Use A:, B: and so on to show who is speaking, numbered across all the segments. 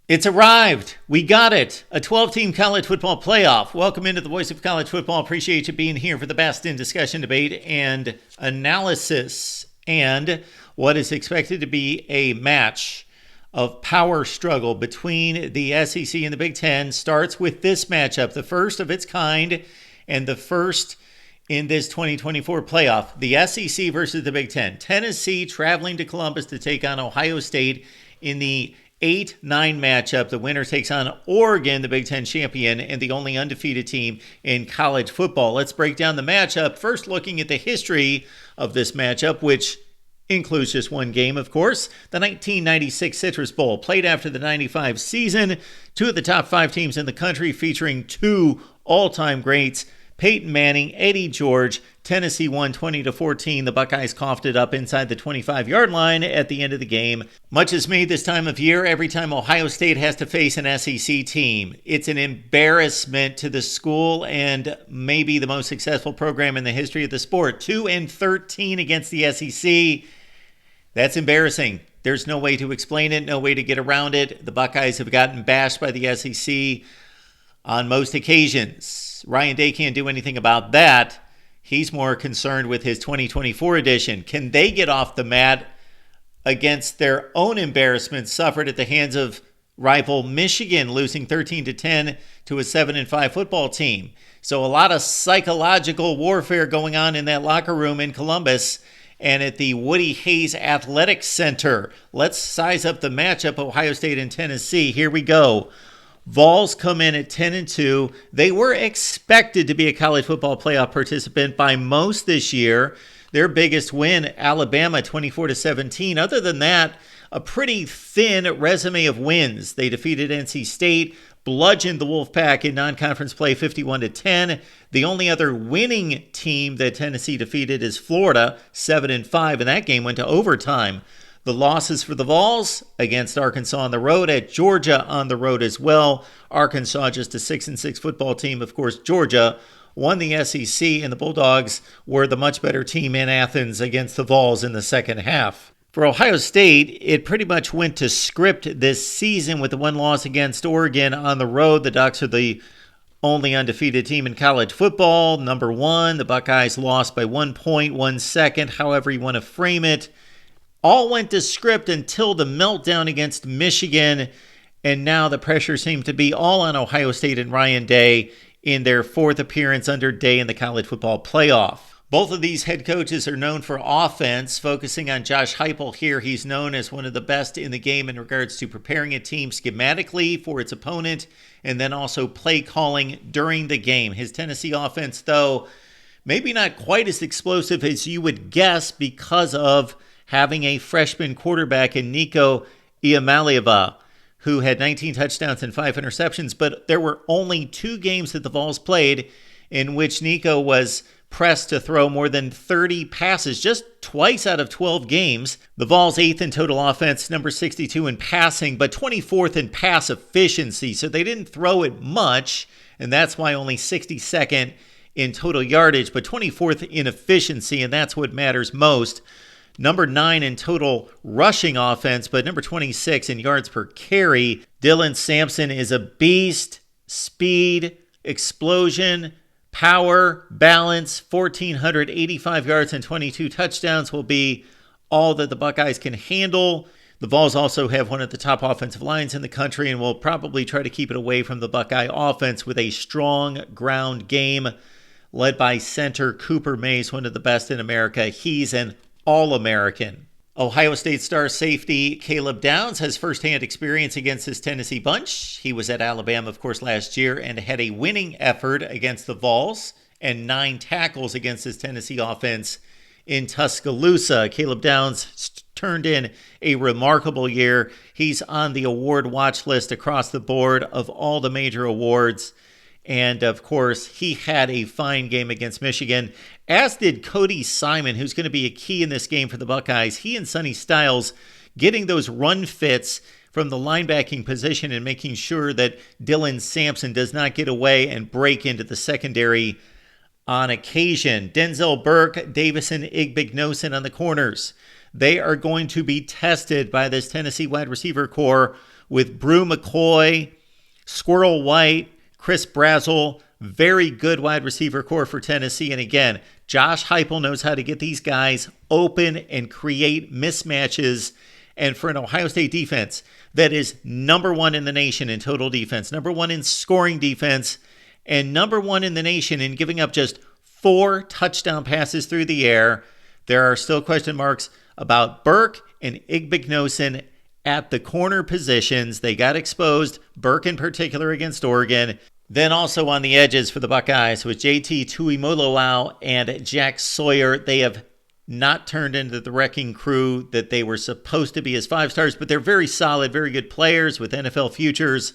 A: It's arrived. We got it. A 12-team college football playoff. Welcome into the Voice of College Football. Appreciate you being here for the best in discussion, debate, and analysis. And what is expected to be a match of power struggle between the SEC and the Big Ten starts with this matchup, the first of its kind and the first in this 2024 playoff. The SEC versus the Big Ten. Tennessee traveling to Columbus to take on Ohio State in the 8-9 matchup. The winner takes on Oregon, the Big Ten champion and the only undefeated team in college football. Let's break down the matchup. First, looking at the history of this matchup, which includes just one game, of course. The 1996 Citrus Bowl, played after the 95 season. Two of the top 5 teams in the country, featuring two all-time greats, Peyton Manning, Eddie George. Tennessee won 20-14. The Buckeyes coughed it up inside the 25-yard line at the end of the game. Much is made this time of year every time Ohio State has to face an SEC team. It's an embarrassment to the school and maybe the most successful program in the history of the sport. 2-13 against the SEC. That's embarrassing. There's no way to explain it, no way to get around it. The Buckeyes have gotten bashed by the SEC on most occasions. Ryan Day can't do anything about that. He's more concerned with his 2024 edition. Can they get off the mat against their own embarrassment suffered at the hands of rival Michigan, losing 13-10 to a 7-5 football team? So a lot of psychological warfare going on in that locker room in Columbus and at the Woody Hayes Athletic Center. Let's size up the matchup, Ohio State and Tennessee. Here we go. Vols come in at 10-2. They were expected to be a college football playoff participant by most this year. Their biggest win, Alabama, 24-17. Other than that, a pretty thin resume of wins. They defeated NC State, bludgeoned the Wolfpack in non-conference play 51-10. The only other winning team that Tennessee defeated is Florida, 7-5, and that game went to overtime. The losses for the Vols against Arkansas on the road, at Georgia on the road as well. Arkansas just a 6-6 football team. Of course, Georgia won the SEC, and the Bulldogs were the much better team in Athens against the Vols in the second half. For Ohio State, it pretty much went to script this season with the one loss against Oregon on the road. The Ducks are the only undefeated team in college football. Number one, the Buckeyes lost by 1 point, 1 second, however you want to frame it. All went to script until the meltdown against Michigan, and now the pressure seemed to be all on Ohio State and Ryan Day in their fourth appearance under Day in the college football playoff. Both of these head coaches are known for offense. Focusing on Josh Heupel here, he's known as one of the best in the game in regards to preparing a team schematically for its opponent and then also play calling during the game. His Tennessee offense, though, maybe not quite as explosive as you would guess because of having a freshman quarterback in Nico Iamaleava, who had 19 touchdowns and 5 interceptions, but there were only 2 games that the Vols played in which Nico was pressed to throw more than 30 passes, just twice out of 12 games. The Vols 8th in total offense, number 62 in passing, but 24th in pass efficiency, so they didn't throw it much, and that's why only 62nd in total yardage, but 24th in efficiency, and that's what matters most. Number 9 in total rushing offense, but number 26 in yards per carry. Dylan Sampson is a beast. Speed, explosion, power, balance, 1,485 yards and 22 touchdowns will be all that the Buckeyes can handle. The Vols also have one of the top offensive lines in the country and will probably try to keep it away from the Buckeye offense with a strong ground game led by center Cooper Mays, one of the best in America. He's an All-American. Ohio State star safety Caleb Downs has firsthand experience against this Tennessee bunch. He was at Alabama, of course, last year and had a winning effort against the Vols and 9 tackles against this Tennessee offense in Tuscaloosa. Caleb Downs turned in a remarkable year. He's on the award watch list across the board of all the major awards. And, of course, he had a fine game against Michigan, as did Cody Simon, who's going to be a key in this game for the Buckeyes. He and Sonny Styles getting those run fits from the linebacking position and making sure that Dylan Sampson does not get away and break into the secondary on occasion. Denzel Burke, Davison Igbignosin on the corners. They are going to be tested by this Tennessee wide receiver core with Brew McCoy, Squirrel White, Chris Brazzell. Very good wide receiver core for Tennessee. And again, Josh Heupel knows how to get these guys open and create mismatches. And for an Ohio State defense that is number one in the nation in total defense, number one in scoring defense, and number one in the nation in giving up just 4 touchdown passes through the air, there are still question marks about Burke and Igbinosun at the corner positions. They got exposed, Burke in particular against Oregon. Then also on the edges for the Buckeyes with JT Tuimoloau and Jack Sawyer. They have not turned into the wrecking crew that they were supposed to be as 5 stars, but they're very solid, very good players with NFL futures.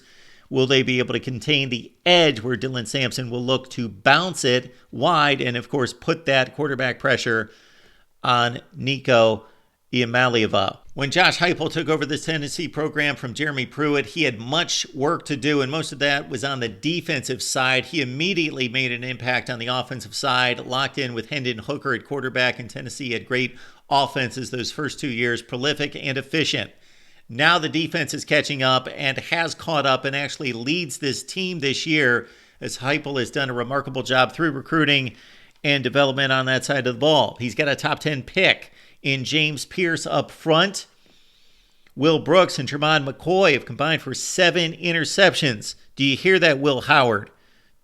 A: Will they be able to contain the edge where Dylan Sampson will look to bounce it wide and, of course, put that quarterback pressure on Nico Iamaleava? When Josh Heupel took over this Tennessee program from Jeremy Pruitt, he had much work to do, and most of that was on the defensive side. He immediately made an impact on the offensive side, locked in with Hendon Hooker at quarterback, and Tennessee had great offenses those first 2 years, prolific and efficient. Now the defense is catching up and has caught up and actually leads this team this year as Heupel has done a remarkable job through recruiting and development on that side of the ball. He's got a top 10 pick in James Pierce up front. Will Brooks and Tremont McCoy have combined for 7 interceptions. Do you hear that, Will Howard?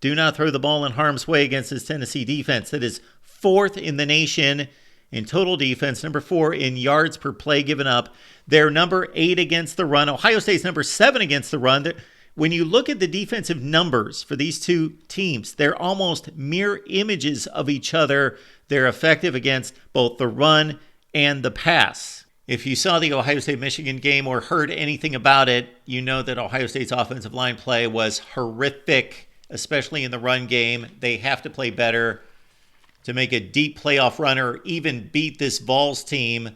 A: Do not throw the ball in harm's way against this Tennessee defense that is 4th in the nation in total defense, number 4 in yards per play given up. They're number 8 against the run. Ohio State's number 7 against the run. When you look at the defensive numbers for these two teams, they're almost mirror images of each other. They're effective against both the run and the pass. If you saw the Ohio State-Michigan game or heard anything about it, you know that Ohio State's offensive line play was horrific, especially in the run game. They have to play better to make a deep playoff run or even beat this Vols team.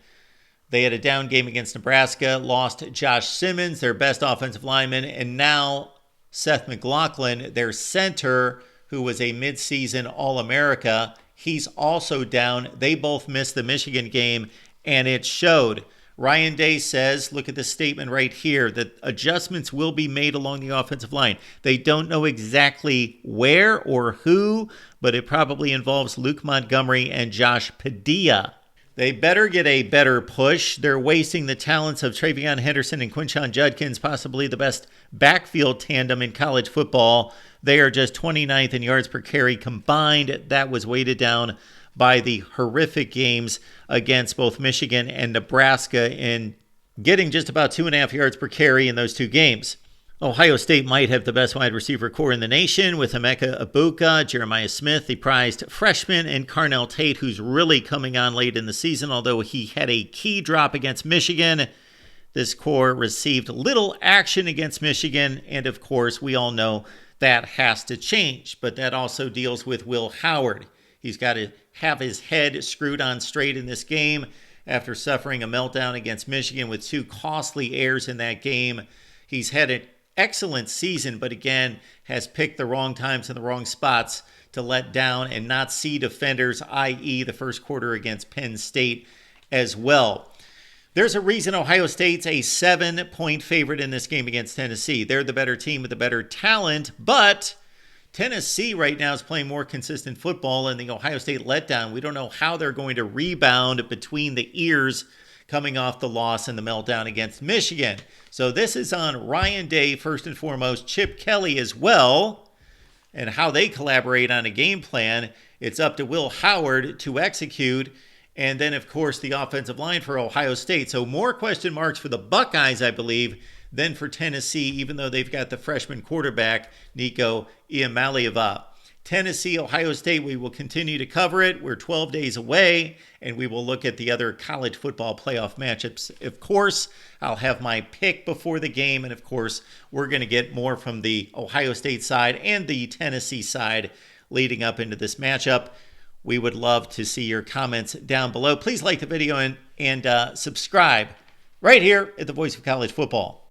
A: They had a down game against Nebraska, lost Josh Simmons, their best offensive lineman, and now Seth McLaughlin, their center, who was a midseason All-America. He's also down. They both missed the Michigan game, and it showed. Ryan Day says, look at this statement right here, that adjustments will be made along the offensive line. They don't know exactly where or who, but it probably involves Luke Montgomery and Josh Padilla. They better get a better push. They're wasting the talents of Travion Henderson and Quinshon Judkins, possibly the best backfield tandem in college football. They are just 29th in yards per carry combined. That was weighted down by the horrific games against both Michigan and Nebraska in getting just about 2.5 yards per carry in those 2 games. Ohio State might have the best wide receiver core in the nation with Emeka Egbuka, Jeremiah Smith, the prized freshman, and Carnell Tate, who's really coming on late in the season. Although he had a key drop against Michigan, this core received little action against Michigan, and of course, we all know that has to change. But that also deals with Will Howard. He's got to have his head screwed on straight in this game after suffering a meltdown against Michigan with 2 costly errors in that game. He's had an excellent season, but again, has picked the wrong times and the wrong spots to let down and not see defenders, i.e. the first quarter against Penn State as well. There's a reason Ohio State's a 7-point favorite in this game against Tennessee. They're the better team with the better talent, but Tennessee right now is playing more consistent football, and the Ohio State letdown, we don't know how they're going to rebound between the ears coming off the loss and the meltdown against Michigan. So this is on Ryan Day first and foremost, Chip Kelly as well, and how they collaborate on a game plan. It's up to Will Howard to execute, and then, of course, the offensive line for Ohio State. So more question marks for the Buckeyes, I believe, than for Tennessee, even though they've got the freshman quarterback, Nico Iamaleava. Tennessee, Ohio State, we will continue to cover it. We're 12 days away, and we will look at the other college football playoff matchups. Of course, I'll have my pick before the game, and of course, we're going to get more from the Ohio State side and the Tennessee side leading up into this matchup. We would love to see your comments down below. Please like the video and subscribe right here at the Voice of College Football.